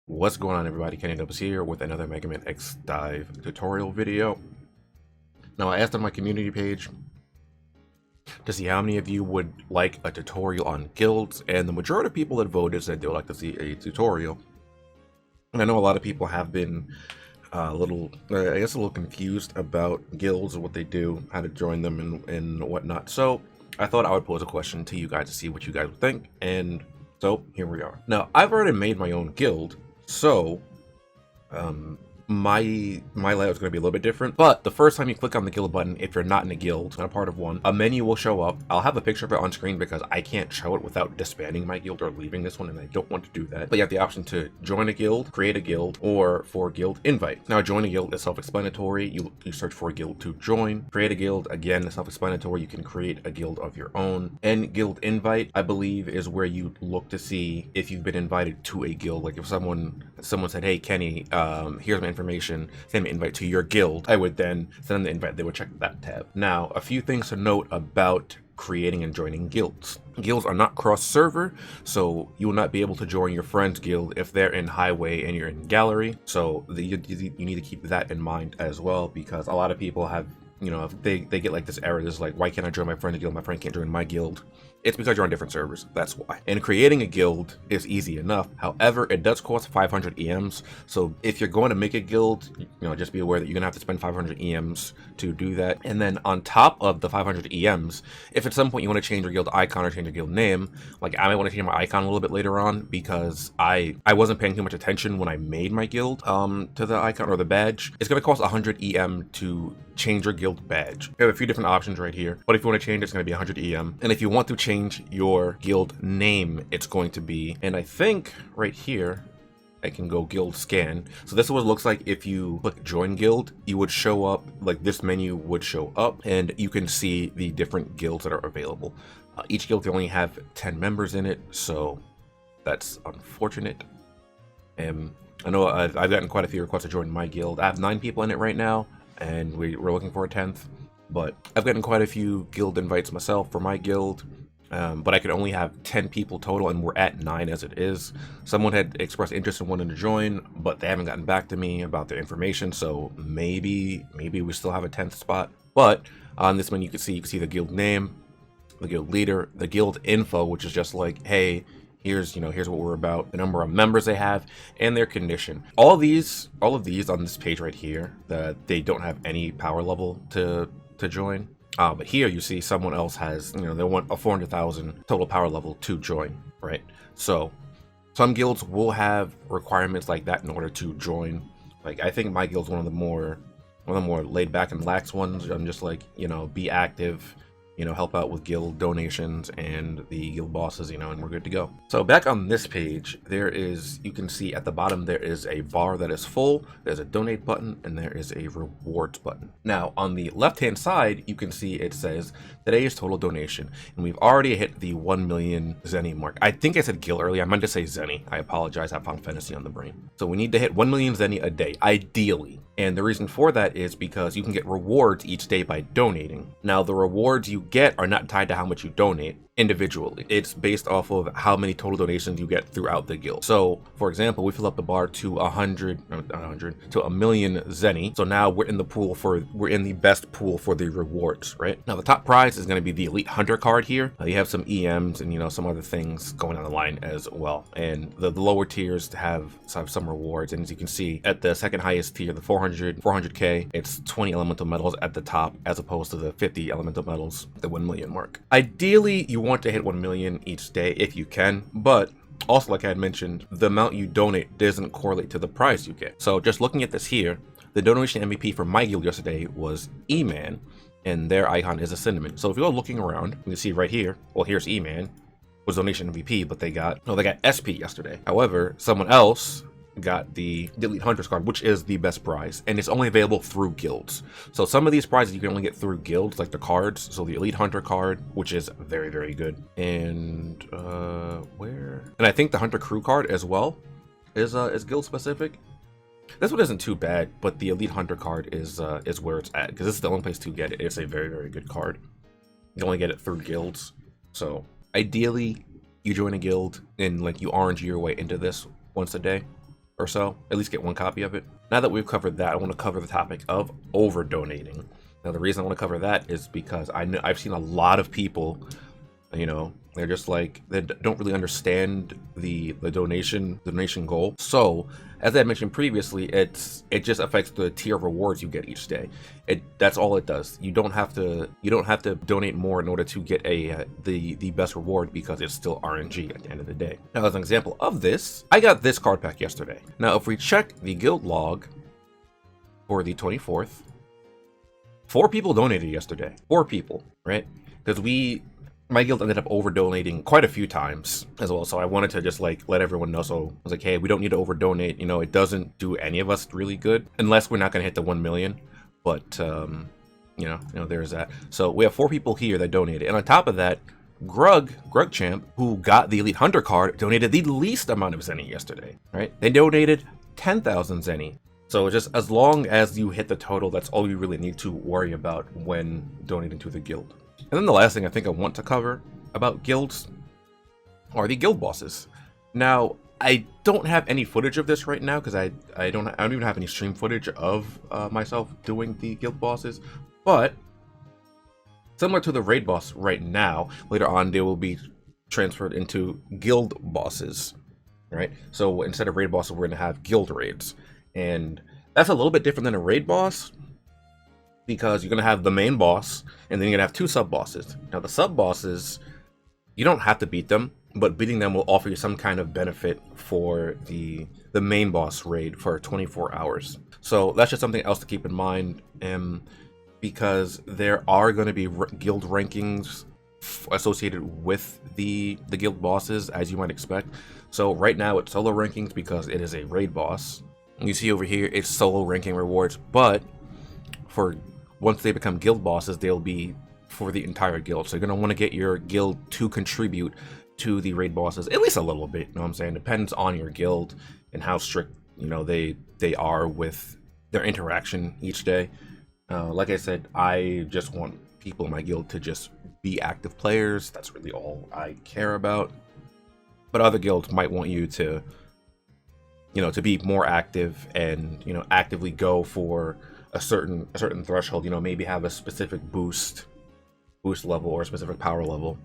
What's going on, everybody? TheKennyDubz here with another Mega Man X Dive tutorial video. Now, I asked on my community page to see how many of you would like a tutorial on guilds, and the majority of people that voted said they would like to see a tutorial. And I know a lot of people have been a little confused about guilds and what they do, how to join them, and whatnot. So I thought I would pose a question to you guys to see what you guys would think, and so here we are. Now, I've already made my own guild. So, my layout is going to be a little bit different, but the first time you click on the guild button, if you're not in a guild, not a part of one, a menu will show up. I'll have a picture of it on screen because I can't show it without disbanding my guild or leaving this one, and I don't want to do that. But you have the option to join a guild, create a guild, or for guild invite. Now, join a guild is self-explanatory. You search for a guild to join. Create a guild, again, is self-explanatory. You can create a guild of your own. And guild invite, I believe, is where you look to see if you've been invited to a guild. Like if someone said, "Hey, Kenny, here's my information, send me an invite to your guild," I would then send them the invite. They would check that tab. Now, a few things to note about creating and joining guilds. Guilds are not cross-server, so you will not be able to join your friend's guild if they're in highway and you're in gallery. So you need to keep that in mind as well, because a lot of people have, if they get like this error, this is like, why can't I join my friend's guild? My friend can't join my guild. It's because you're on different servers, that's why. And creating a guild is easy enough. However, it does cost 500 EMs. So if you're going to make a guild, just be aware that you're gonna have to spend 500 EMs to do that. And then on top of the 500 EMs, if at some point you want to change your guild icon or change your guild name, like I might want to change my icon a little bit later on because I wasn't paying too much attention when I made my guild to the icon or the badge. It's gonna cost 100 EM to change your guild badge. You have a few different options right here, but if you want to change, it's going to be 100 EM. And if you want to change your guild name, it's going to be, and I think right here, I can go guild scan. So this is what it looks like if you click join guild. You would show up, like this menu would show up, and you can see the different guilds that are available. Each guild, they only have 10 members in it, so that's unfortunate. And I know I've gotten quite a few requests to join my guild. I have 9 people in it right now, and we're looking for a 10th, but I've gotten quite a few guild invites myself for my guild, but I could only have 10 people total, and we're at 9 as it is. Someone had expressed interest in wanting to join, but they haven't gotten back to me about their information, so maybe we still have a 10th spot. But on this one, you can see the guild name, the guild leader, the guild info, which is just like, hey, here's what we're about, the number of members they have, and their condition. All of these on this page right here, that they don't have any power level to join. But here you see someone else has, they want a 400,000 total power level to join, right? So some guilds will have requirements like that in order to join. Like I think my guild's one of the more laid back and lax ones. I'm just like, be active, help out with guild donations and the guild bosses, and we're good to go. So back on this page, you can see at the bottom, there is a bar that is full, there's a donate button, and there is a rewards button. Now, on the left-hand side, you can see it says, today's total donation, and we've already hit the 1 million Zenny mark. I think I said guild earlier, I meant to say Zenny. I apologize, I found fantasy on the brain. So we need to hit 1 million Zenny a day, ideally. And the reason for that is because you can get rewards each day by donating. Now, the rewards you get are not tied to how much you donate individually. It's based off of how many total donations you get throughout the guild. So, for example, we fill up the bar to 1 million Zenny. So now we're in the best pool for the rewards, right? Now, the top prize is going to be the Elite Hunter card here. You have some EMs and, some other things going on the line as well. And the lower tiers have some rewards. And as you can see, at the second highest tier, the 400K, it's 20 elemental medals at the top, as opposed to the 50 elemental medals, the 1 million mark. Ideally, you want to hit 1 million each day if you can, but also, like I had mentioned, the amount you donate doesn't correlate to the prize you get. So just looking at this here, the donation MVP for my guild yesterday was E-Man, and their icon is a cinnamon. So if you go looking around, you can see right here, well, here's E-Man, was donation MVP, but they got SP yesterday. However, someone else got the Elite Hunters card, which is the best prize, and it's only available through guilds. So some of these prizes you can only get through guilds, like the cards. So the Elite Hunter card, which is very, very good, and I think the Hunter Crew card as well is guild specific. This one isn't too bad, but the Elite Hunter card is where it's at, because this is the only place to get it. It's a very, very good card. You only get it through guilds. So ideally, you join a guild and you RNG your way into this once a day. or so, at least get one copy of it. Now that we've covered that, I want to cover the topic of over donating. Now the reason I want to cover that is because I've seen a lot of people, you know, they're just like, they don't really understand the donation goal. So as I mentioned previously, it just affects the tier of rewards you get each day. That's all it does. You don't have to donate more in order to get the best reward, because it's still RNG at the end of the day. Now, as an example of this, I got this card pack yesterday. Now, if we check the guild log for the 24th, 4 people donated yesterday. 4 people, right? Because my guild ended up over donating quite a few times as well, so I wanted to just like let everyone know. So I was like, hey, we don't need to over donate, you know, it doesn't do any of us really good unless we're not going to hit the 1 million. But you know, there's that. So we have 4 people here that donated, and on top of that, Grug Champ, who got the Elite Hunter card, donated the least amount of Zenny yesterday, right? They donated 10,000 Zenny. So just as long as you hit the total, that's all you really need to worry about when donating to the guild. And then the last thing I think I want to cover about guilds are the guild bosses. Now, I don't have any footage of this right now because I don't even have any stream footage of myself doing the guild bosses. But similar to the raid boss right now, later on they will be transferred into guild bosses, right? So instead of raid bosses, we're going to have guild raids, and that's a little bit different than a raid boss, because you're going to have the main boss, and then you're going to have 2 sub-bosses. Now, the sub-bosses, you don't have to beat them, but beating them will offer you some kind of benefit for the main boss raid for 24 hours. So that's just something else to keep in mind, because there are going to be guild rankings associated with the guild bosses, as you might expect. So right now it's solo rankings because it is a raid boss. You see over here, it's solo ranking rewards, but once they become guild bosses, they'll be for the entire guild. So you're going to want to get your guild to contribute to the raid bosses at least a little bit. You know what I'm saying? Depends on your guild and how strict, you know, they are with their interaction each day. Like I said, I just want people in my guild to just be active players. That's really all I care about. But other guilds might want you to, you know, to be more active and, you know, actively go for a certain threshold, you know, maybe have a specific boost level or a specific power level.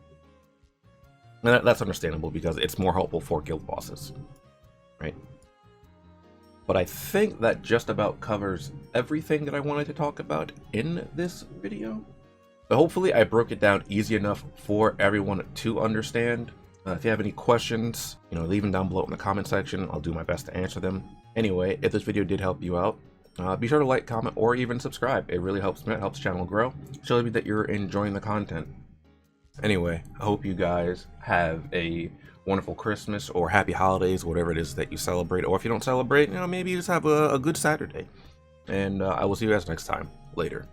And that's understandable because it's more helpful for guild bosses, right? But I think that just about covers everything that I wanted to talk about in this video. But hopefully I broke it down easy enough for everyone to understand. If you have any questions, you know, leave them down below in the comment section. I'll do my best to answer them. Anyway, if this video did help you out, be sure to like, comment, or even subscribe. It really helps me. It helps the channel grow. Shows me that you're enjoying the content. Anyway, I hope you guys have a wonderful Christmas or happy holidays, whatever it is that you celebrate. Or if you don't celebrate, you know, maybe you just have a good Saturday. And I will see you guys next time. Later.